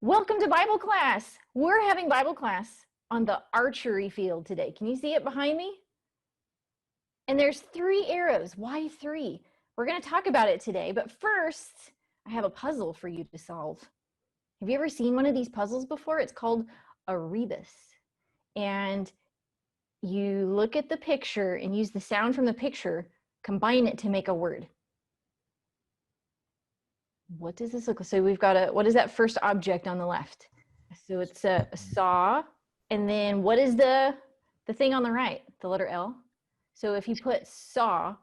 Welcome to Bible class. We're having Bible class on the archery field today. Can you see it behind me? And there's 3 arrows. Why 3? We're going to talk about it today, but first, I have a puzzle for you to solve. Have you ever seen one of these puzzles before? It's called a rebus. And you look at the picture and use the sound from the picture, combine it to make a word. What does this look like? So we've got what is that first object on the left? So it's a saw. And then what is the thing on the right? The letter L. So if you put saw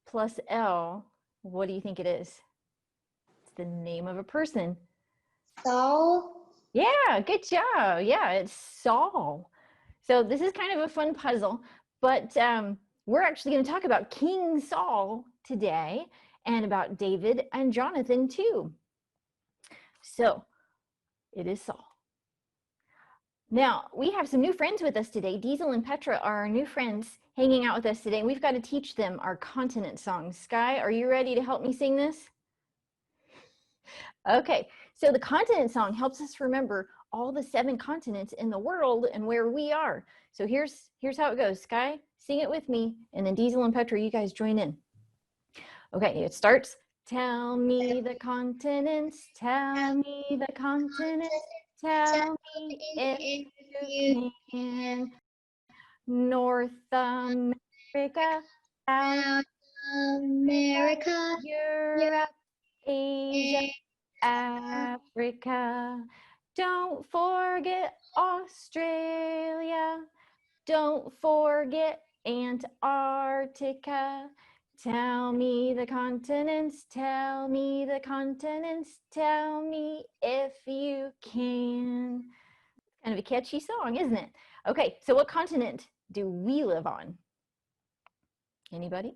plus L, what do you think it is? It's the name of a person. Saul. Yeah, good job. Yeah, it's Saul. So this is kind of a fun puzzle, but we're actually going to talk about King Saul today and about David and Jonathan too. So it is Saul. Now we have some new friends with us today. Diesel and Petra are our new friends hanging out with us today. We've got to teach them our continent songs. Sky, are you ready to help me sing this? Okay, so the continent song helps us remember all the 7 continents in the world and where we are. So here's how it goes. Sky, sing it with me, and then Diesel and Petra, you guys join in. Okay, it starts. Tell me the continents, tell me the continents, tell me if you can. North America, South America, Europe, Asia, Africa. Don't forget Australia. Don't forget Antarctica. Tell me the continents, tell me the continents, tell me if you can. Kind of a catchy song, isn't it? Okay, so what continent do we live on? Anybody?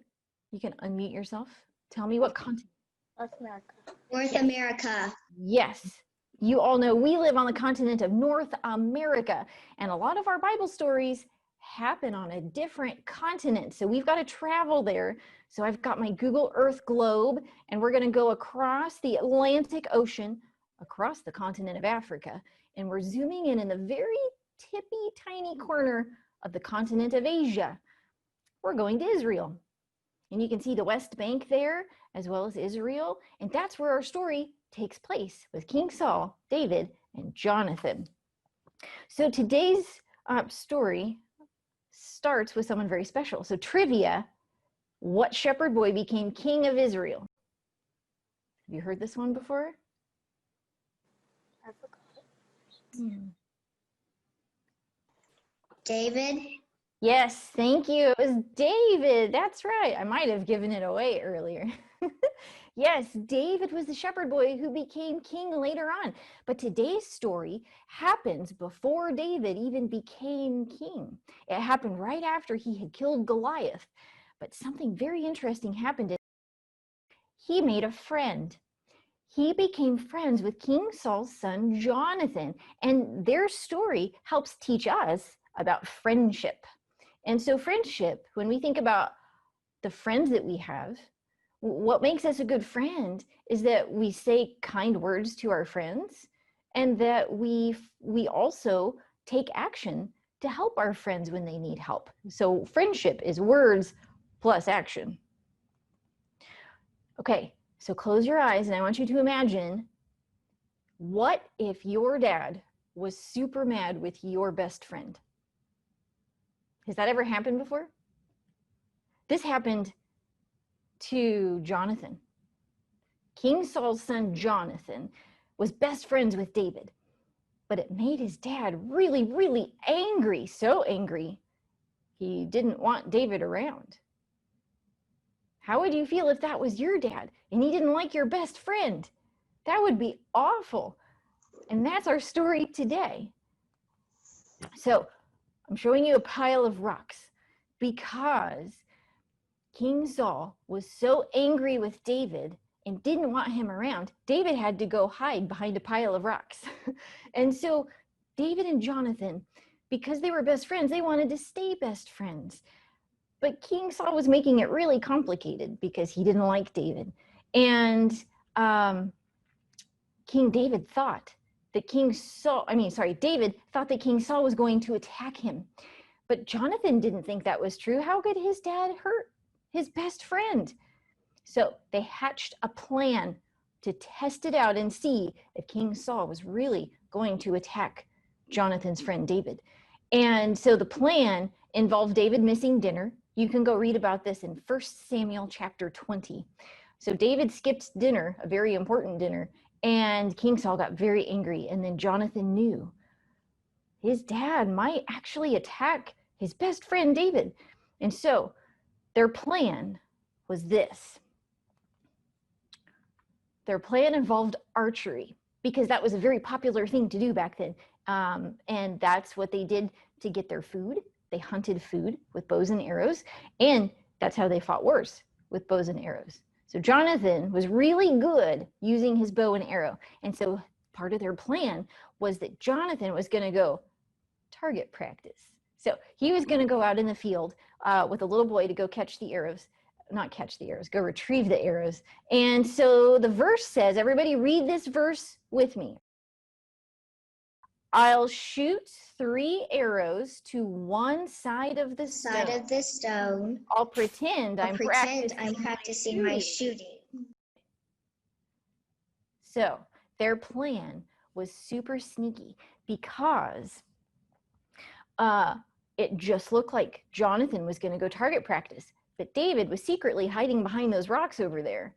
You can unmute yourself. Tell me what continent. North America. North America. Yes, you all know we live on the continent of North America, and a lot of our Bible stories happen on a different continent. So we've got to travel there. So I've got my Google Earth globe, and we're going to go across the Atlantic Ocean, across the continent of Africa, and we're zooming in the very tippy tiny corner of the continent of Asia. We're going to Israel. And you can see the West Bank there, as well as Israel. And that's where our story takes place with King Saul, David, and Jonathan. So today's story starts with someone very special. So trivia, what shepherd boy became king of Israel? Have you heard this one before? I forgot. David. Yes, thank you. It was David. That's right. I might have given it away earlier. Yes, David was the shepherd boy who became king later on. But today's story happens before David even became king. It happened right after he had killed Goliath. But something very interesting happened. He made a friend. He became friends with King Saul's son, Jonathan. And their story helps teach us about friendship. And so friendship, when we think about the friends that we have, what makes us a good friend is that we say kind words to our friends and that we also take action to help our friends when they need help. So friendship is words plus action. Okay, so close your eyes and I want you to imagine, what if your dad was super mad with your best friend? Has that ever happened before? This happened to Jonathan. King Saul's son Jonathan was best friends with David, but it made his dad really, really angry, so angry he didn't want David around. How would you feel if that was your dad and he didn't like your best friend? That would be awful. And that's our story today. So I'm showing you a pile of rocks because King Saul was so angry with David and didn't want him around. David had to go hide behind a pile of rocks. And so David and Jonathan, because they were best friends, they wanted to stay best friends. But King Saul was making it really complicated because he didn't like David. And King David thought that David thought that King Saul was going to attack him. But Jonathan didn't think that was true. How could his dad hurt his best friend? So they hatched a plan to test it out and see if King Saul was really going to attack Jonathan's friend David. And so the plan involved David missing dinner. You can go read about this in 1 Samuel chapter 20. So David skipped dinner, a very important dinner, and King Saul got very angry. And then Jonathan knew his dad might actually attack his best friend David. And so their plan was this. Their plan involved archery because that was a very popular thing to do back then. And that's what they did to get their food. They hunted food with bows and arrows, and that's how they fought wars, with bows and arrows. So Jonathan was really good using his bow and arrow. And so part of their plan was that Jonathan was going to go target practice. So he was going to go out in the field with a little boy to go catch the arrows. Not catch the arrows, go retrieve the arrows. And so the verse says, everybody read this verse with me. I'll shoot 3 arrows to one side of the stone. I'll pretend I'm practicing my shooting. So their plan was super sneaky because it just looked like Jonathan was going to go target practice. But David was secretly hiding behind those rocks over there,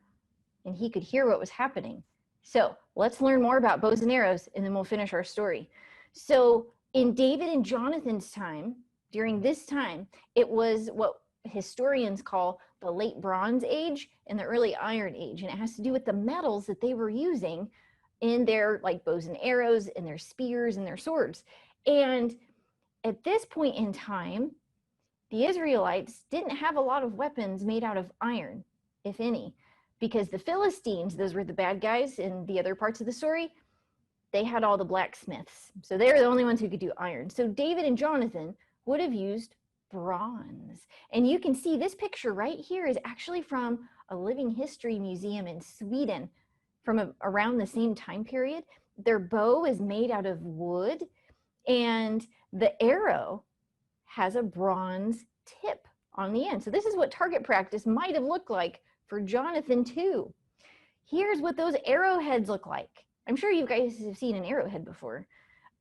and he could hear what was happening. So let's learn more about bows and arrows, and then we'll finish our story. So in David and Jonathan's time, during this time, it was what historians call the late Bronze Age and the early Iron Age. And it has to do with the metals that they were using in their bows and arrows and their spears and their swords. And at this point in time, the Israelites didn't have a lot of weapons made out of iron, if any, because the Philistines, those were the bad guys in the other parts of the story, they had all the blacksmiths. So they were the only ones who could do iron. So David and Jonathan would have used bronze. And you can see this picture right here is actually from a living history museum in Sweden from around the same time period. Their bow is made out of wood, and the arrow has a bronze tip on the end. So this is what target practice might have looked like for Jonathan too. Here's what those arrowheads look like. I'm sure you guys have seen an arrowhead before.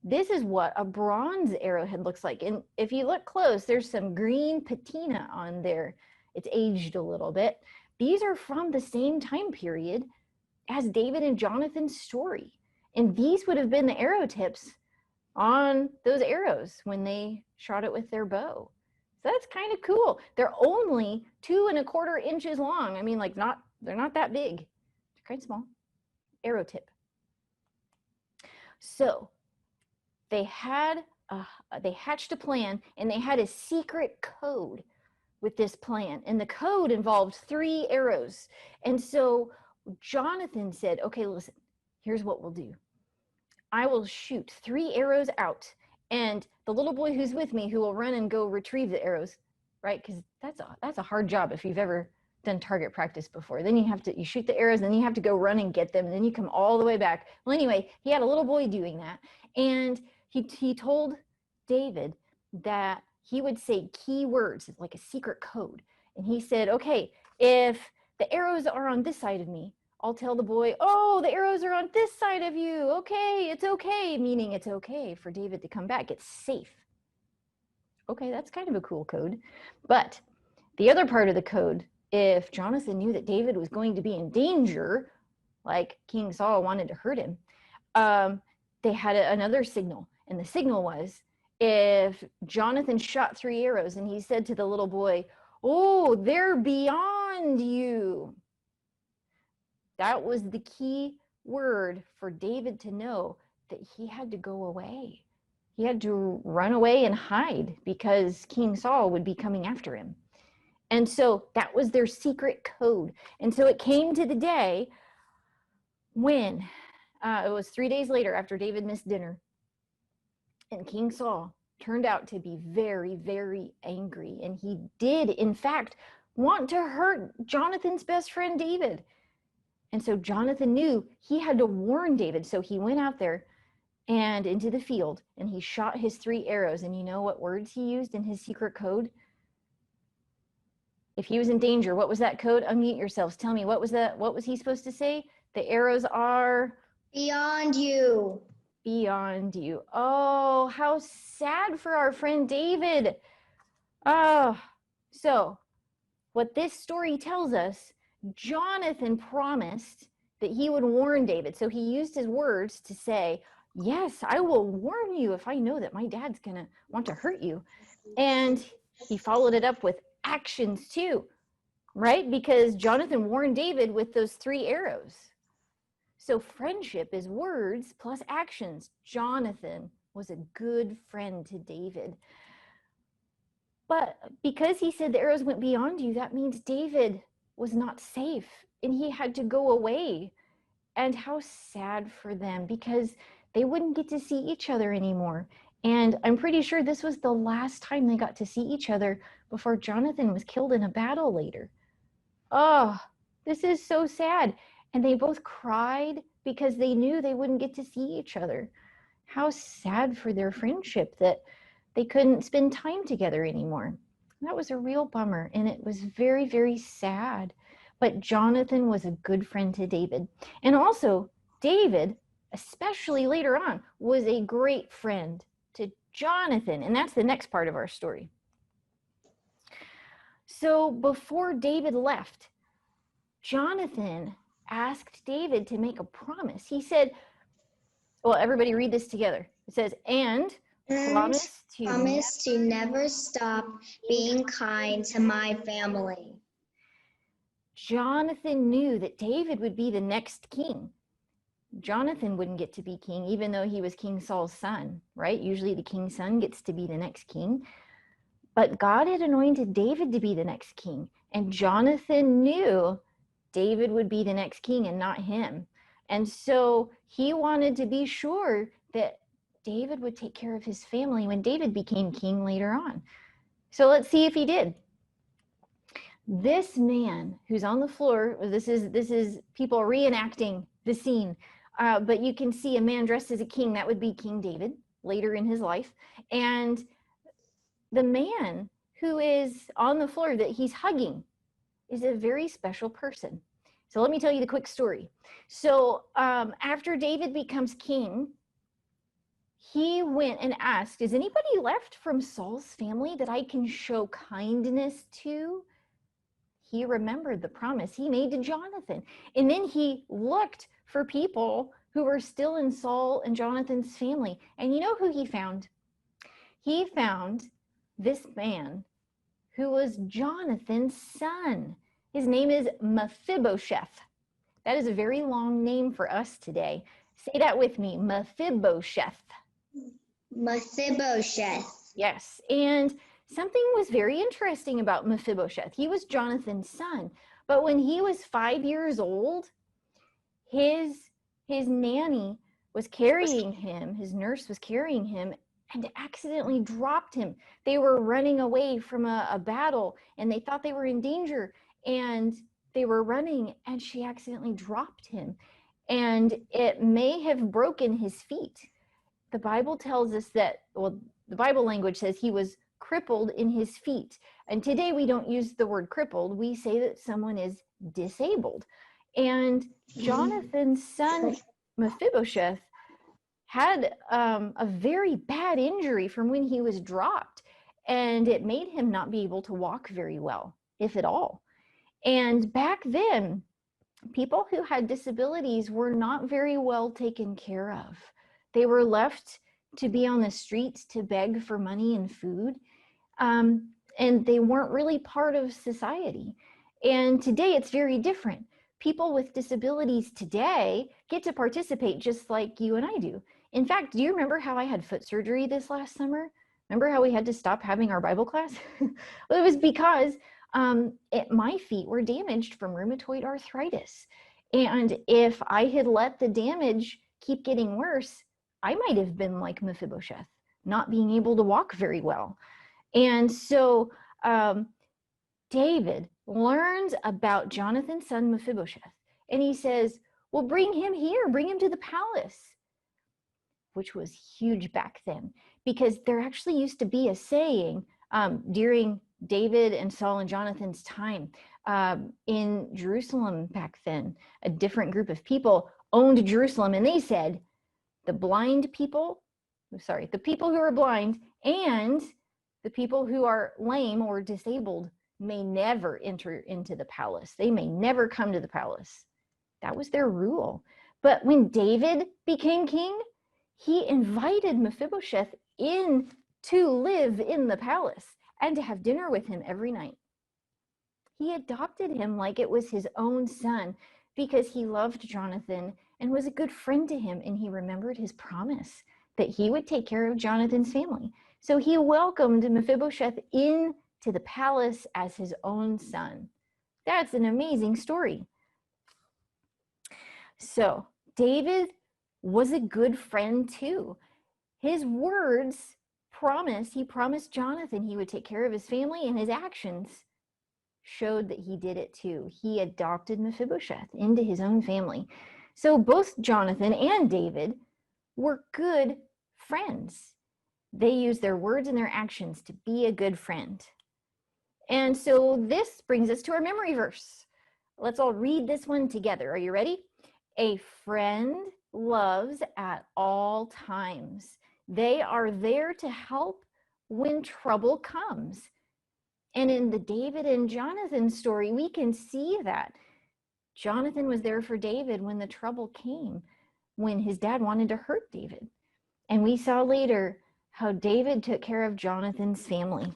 This is what a bronze arrowhead looks like. And if you look close, there's some green patina on there. It's aged a little bit. These are from the same time period as David and Jonathan's story. And these would have been the arrow tips on those arrows when they shot it with their bow. So that's kind of cool. They're only 2¼ inches long. I mean, they're not that big. They're quite small. Arrow tip. So they hatched a plan, and they had a secret code with this plan. And the code involved 3 arrows. And so Jonathan said, okay, listen, here's what we'll do. I will shoot 3 arrows out, and the little boy who's with me, who will run and go retrieve the arrows, right? Because that's a hard job if you've ever done target practice before. Then you shoot the arrows, and then you have to go run and get them, and then you come all the way back. Well, anyway, he had a little boy doing that, and he told David that he would say key words, like a secret code. And he said, okay, if the arrows are on this side of me, I'll tell the boy, oh, the arrows are on this side of you. Okay, it's okay, meaning it's okay for David to come back. It's safe. Okay, that's kind of a cool code. But the other part of the code, if Jonathan knew that David was going to be in danger, like King Saul wanted to hurt him, they had another signal. And the signal was, if Jonathan shot 3 arrows and he said to the little boy, oh, they're beyond you. That was the key word for David to know that he had to go away. He had to run away and hide because King Saul would be coming after him. And so that was their secret code. And so it came to the day when it was 3 days later after David missed dinner. And King Saul turned out to be very, very angry. And he did, in fact, want to hurt Jonathan's best friend, David. And so Jonathan knew he had to warn David. So he went out there and into the field, and he shot his 3 arrows. And you know what words he used in his secret code? If he was in danger, what was that code? Unmute yourselves. Tell me, what was he supposed to say? The arrows are Beyond you. beyond you. Oh, how sad for our friend David. Oh, so what this story tells us, Jonathan promised that he would warn David. So he used his words to say, yes, I will warn you if I know that my dad's going to want to hurt you. And he followed it up with actions too, right? Because Jonathan warned David with those 3 arrows. So friendship is words plus actions. Jonathan was a good friend to David. But because he said the arrows went beyond you, that means David was not safe and he had to go away. And how sad for them, because they wouldn't get to see each other anymore. And I'm pretty sure this was the last time they got to see each other before Jonathan was killed in a battle later. Oh, this is so sad. And they both cried because they knew they wouldn't get to see each other. How sad for their friendship that they couldn't spend time together anymore. That was a real bummer, and it was very, very sad. But Jonathan was a good friend to David. And also, David, especially later on, was a great friend to Jonathan. And that's the next part of our story. So before David left, Jonathan asked David to make a promise. He said, well, everybody read this together. It says, and promise to never stop being kind to my family. Jonathan knew that David would be the next king. Jonathan wouldn't get to be king, even though he was King Saul's son, right? Usually the king's son gets to be the next king. But God had anointed David to be the next king. And Jonathan knew David would be the next king and not him. And so he wanted to be sure that David would take care of his family when David became king later on. So let's see if he did. This man who's on the floor, this is people reenacting the scene, but you can see a man dressed as a king. That would be King David later in his life. And the man who is on the floor that he's hugging is a very special person. So let me tell you the quick story. So after David becomes king, he went and asked, is anybody left from Saul's family that I can show kindness to? He remembered the promise he made to Jonathan. And then he looked for people who were still in Saul and Jonathan's family. And you know who he found? He found this man who was Jonathan's son. His name is Mephibosheth. That is a very long name for us today. Say that with me, Mephibosheth. Mephibosheth. Yes, and something was very interesting about Mephibosheth. He was Jonathan's son, but when he was 5 years old, his nanny was carrying him, his nurse was carrying him, and accidentally dropped him. They were running away from a battle, and they thought they were in danger, and they were running, and she accidentally dropped him, and it may have broken his feet. The Bible tells us that, well, the Bible language says he was crippled in his feet. And today we don't use the word crippled. We say that someone is disabled. And Jonathan's son, Mephibosheth, had a very bad injury from when he was dropped. And it made him not be able to walk very well, if at all. And back then, people who had disabilities were not very well taken care of. They were left to be on the streets to beg for money and food. And they weren't really part of society. And today it's very different. People with disabilities today get to participate just like you and I do. In fact, do you remember how I had foot surgery this last summer? Remember how we had to stop having our Bible class? Well, it was because my feet were damaged from rheumatoid arthritis. And if I had let the damage keep getting worse, I might have been like Mephibosheth, not being able to walk very well. And so David learns about Jonathan's son Mephibosheth, and he says, well, bring him here, bring him to the palace. which was huge back then, because there actually used to be a saying during David and Saul and Jonathan's time in Jerusalem back then. A different group of people owned Jerusalem, and they said, the people who are blind and the people who are lame or disabled may never enter into the palace. They may never come to the palace. That was their rule. But when David became king, he invited Mephibosheth in to live in the palace and to have dinner with him every night. He adopted him like it was his own son because he loved Jonathan and was a good friend to him, and he remembered his promise that he would take care of Jonathan's family. So he welcomed Mephibosheth into the palace as his own son. That's an amazing story. So David was a good friend too. His words he promised Jonathan he would take care of his family, and his actions showed that he did it too. He adopted Mephibosheth into his own family. So both Jonathan and David were good friends. They used their words and their actions to be a good friend. And so this brings us to our memory verse. Let's all read this one together. Are you ready? A friend loves at all times. They are there to help when trouble comes. And in the David and Jonathan story, we can see that Jonathan was there for David when the trouble came, when his dad wanted to hurt David. And we saw later how David took care of Jonathan's family.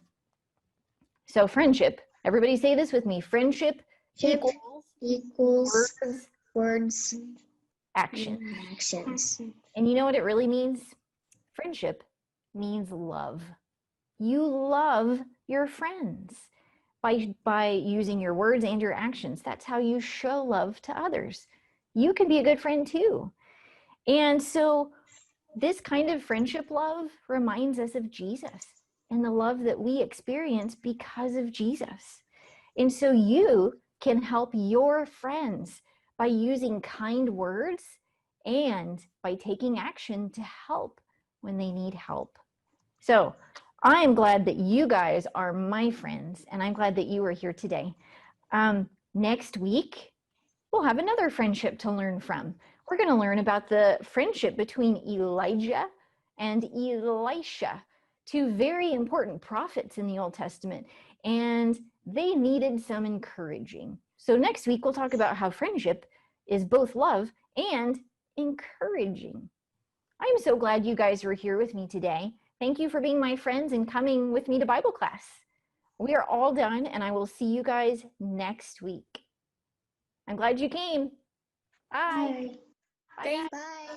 So friendship, everybody say this with me, friendship equals words, actions. And you know what it really means? Friendship means love. You love your friends by using your words and your actions. That's how you show love to others. You can be a good friend too. And so this kind of friendship love reminds us of Jesus and the love that we experience because of Jesus. And so you can help your friends by using kind words and by taking action to help when they need help. So I'm glad that you guys are my friends, and I'm glad that you are here today. Next week, we'll have another friendship to learn from. We're going to learn about the friendship between Elijah and Elisha, two very important prophets in the Old Testament, and they needed some encouraging. So next week, we'll talk about how friendship is both love and encouraging. I'm so glad you guys were here with me today. Thank you for being my friends and coming with me to Bible class. We are all done, and I will see you guys next week. I'm glad you came. Bye. Bye. Bye.